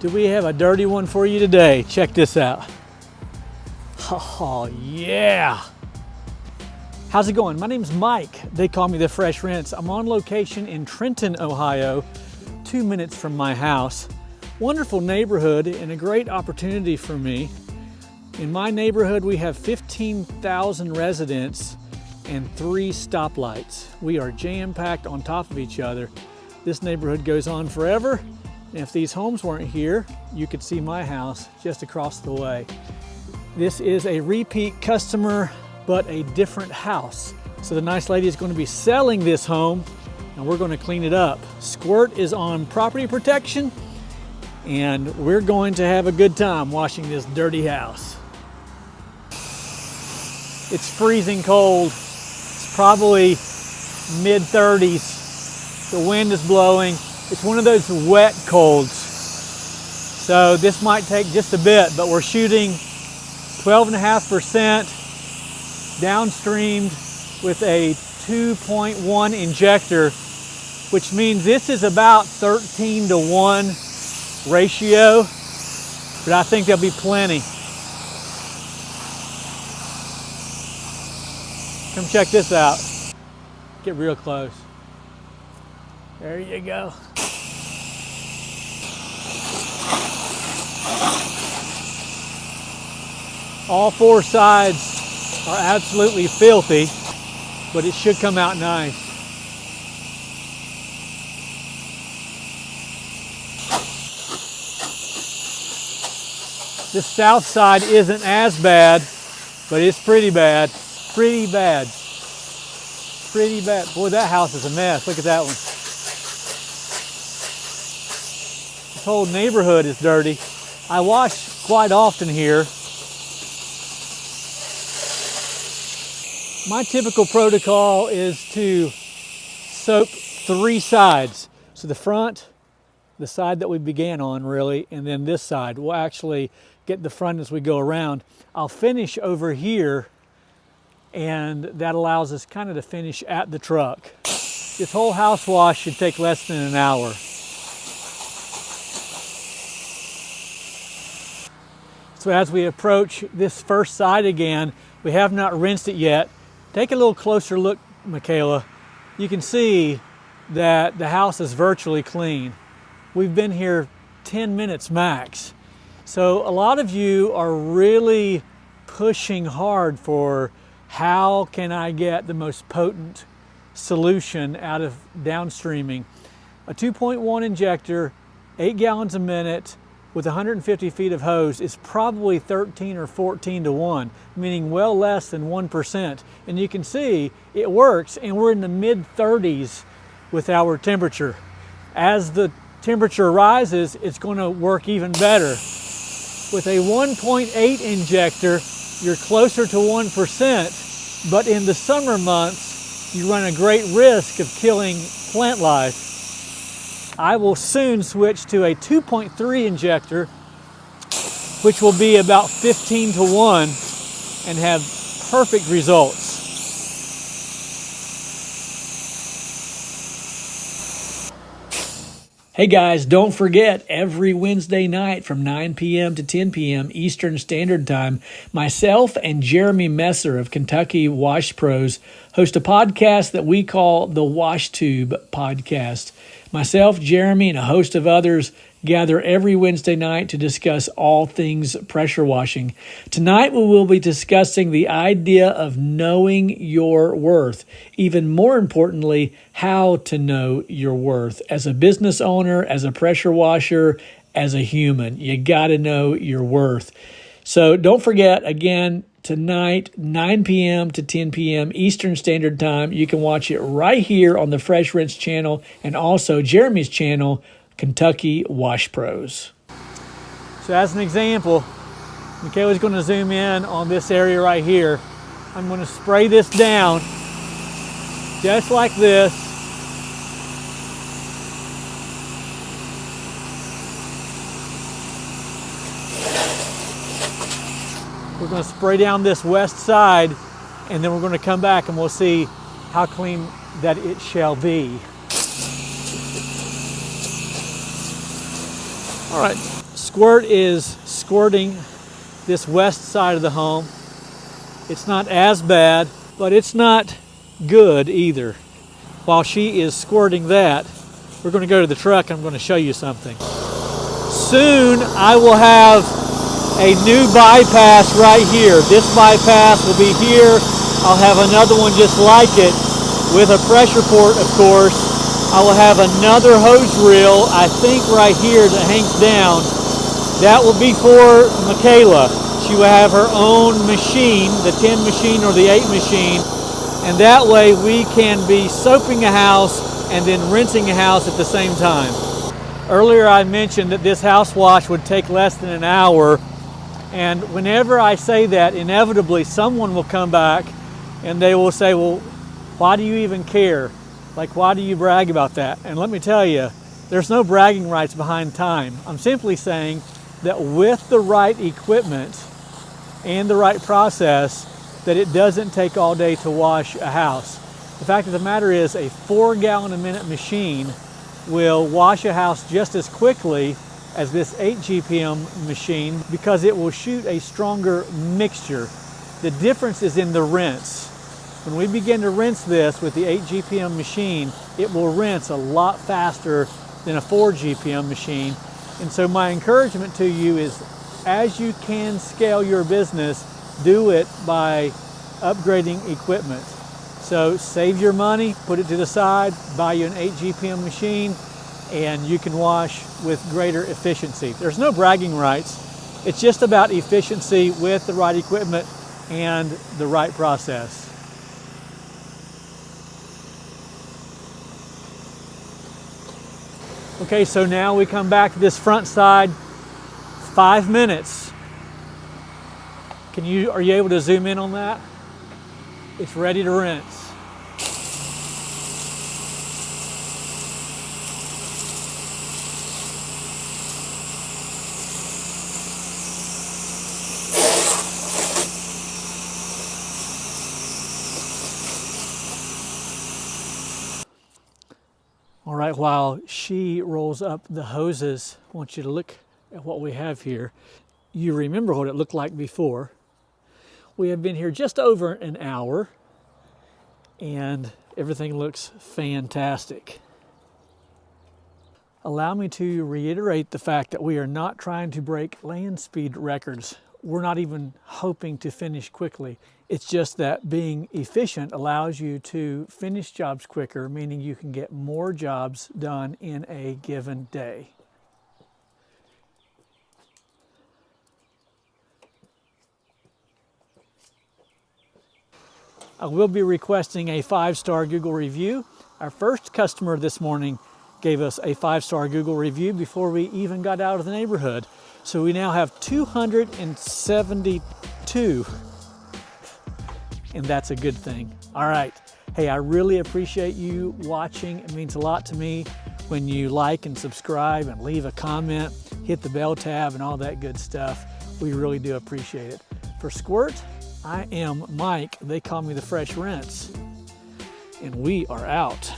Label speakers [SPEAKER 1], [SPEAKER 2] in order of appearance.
[SPEAKER 1] Do we have a dirty one for you today? Check this out. Oh yeah. How's it going? My name's Mike. They call me the Fresh Rinse. I'm on location in Trenton, Ohio, 2 minutes from my house. Wonderful neighborhood and a great opportunity for me. In my neighborhood, we have 15,000 residents and 3 stoplights. We are jam-packed on top of each other. This neighborhood goes on forever. And if these homes weren't here, you could see my house just across the way. This is a repeat customer, but a different house. So the nice lady is going to be selling this home and we're going to clean it up. Squirt is on property protection and we're going to have a good time washing this dirty house. It's freezing cold. It's probably mid-30s. The wind is blowing. It's one of those wet colds. So this might take just a bit, but we're shooting 12.5% downstreamed with a 2.1 injector, which means this is about 13-to-1 ratio, but I think there'll be plenty. Come check this out. Get real close. There you go. All 4 sides are absolutely filthy, but it should come out nice. This south side isn't as bad, but it's pretty bad. Pretty bad. Pretty bad. Boy, that house is a mess. Look at that one. This whole neighborhood is dirty. I wash quite often here. My typical protocol is to soap 3 sides. So the front, the side that we began on really, and then this side. We'll actually get the front as we go around. I'll finish over here, and that allows us kind of to finish at the truck. This whole house wash should take less than an hour. So as we approach this first side again, we have not rinsed it yet. Take a little closer look, Michaela. You can see that the house is virtually clean. We've been here 10 minutes max. So a lot of you are really pushing hard for how can I get the most potent solution out of downstreaming. A 2.1 injector, 8 gallons a minute, with 150 feet of hose is probably 13 or 14-to-1, meaning well less than 1%. And you can see it works, and we're in the mid-30s with our temperature. As the temperature rises, it's going to work even better. With a 1.8 injector, you're closer to 1%, but in the summer months, you run a great risk of killing plant life. I will soon switch to a 2.3 injector, which will be about 15-to-1 and have perfect results. Hey guys, don't forget, every Wednesday night from 9 p.m. to 10 p.m. Eastern Standard Time, myself and Jeremy Messer of Kentucky Wash Pros host a podcast that we call the Wash Tube Podcast. Myself, Jeremy, and a host of others gather every Wednesday night to discuss all things pressure washing. Tonight, we will be discussing the idea of knowing your worth. Even more importantly, how to know your worth. As a business owner, as a pressure washer, as a human, you got to know your worth. So don't forget, again, tonight, 9 p.m. to 10 p.m. Eastern Standard Time. You can watch it right here on the Fresh Rinse channel and also Jeremy's channel, Kentucky Wash Pros. So as an example, Michaela's going to zoom in on this area right here. I'm going to spray this down just like this. We're going to spray down this west side, and then we're going to come back and we'll see how clean that it shall be. All right, Squirt is squirting this west side of the home. It's not as bad, but it's not good either. While she is squirting that, we're going to go to the truck and I'm going to show you something. Soon I will have a new bypass right here. This bypass will be here. I'll have another one just like it with a pressure port, of course. I will have another hose reel, I think right here, that hangs down. That will be for Michaela. She will have her own machine, the 10 machine or the 8 machine, and that way we can be soaping a house and then rinsing a house at the same time. Earlier I mentioned that this house wash would take less than an hour, and whenever I say that, inevitably someone will come back and they will say, well, why do you even care? Like, why do you brag about that? And let me tell you, there's no bragging rights behind time. I'm simply saying that with the right equipment and the right process, that it doesn't take all day to wash a house. The fact of the matter is, a 4-gallon-a-minute machine will wash a house just as quickly as this 8 GPM machine because it will shoot a stronger mixture. The difference is in the rinse. When we begin to rinse this with the 8 GPM machine, it will rinse a lot faster than a 4 GPM machine. And so my encouragement to you is, as you can scale your business, do it by upgrading equipment. So save your money, put it to the side, buy you an 8 GPM machine, and you can wash with greater efficiency. There's no bragging rights. It's just about efficiency with the right equipment and the right process. Okay, so now we come back to this front side, 5 minutes. Are you able to zoom in on that? It's ready to rinse. All right, while she rolls up the hoses, I want you to look at what we have here. You remember what it looked like before. We have been here just over an hour and everything looks fantastic. Allow me to reiterate the fact that we are not trying to break land speed records. We're not even hoping to finish quickly. It's just that being efficient allows you to finish jobs quicker, meaning you can get more jobs done in a given day. I will be requesting a 5-star Google review. Our first customer this morning gave us a 5-star Google review before we even got out of the neighborhood. So we now have 272, and that's a good thing. All right. Hey, I really appreciate you watching. It means a lot to me when you like and subscribe and leave a comment, hit the bell tab and all that good stuff. We really do appreciate it. For Squirt, I am Mike. They call me the Fresh Rinse, and we are out.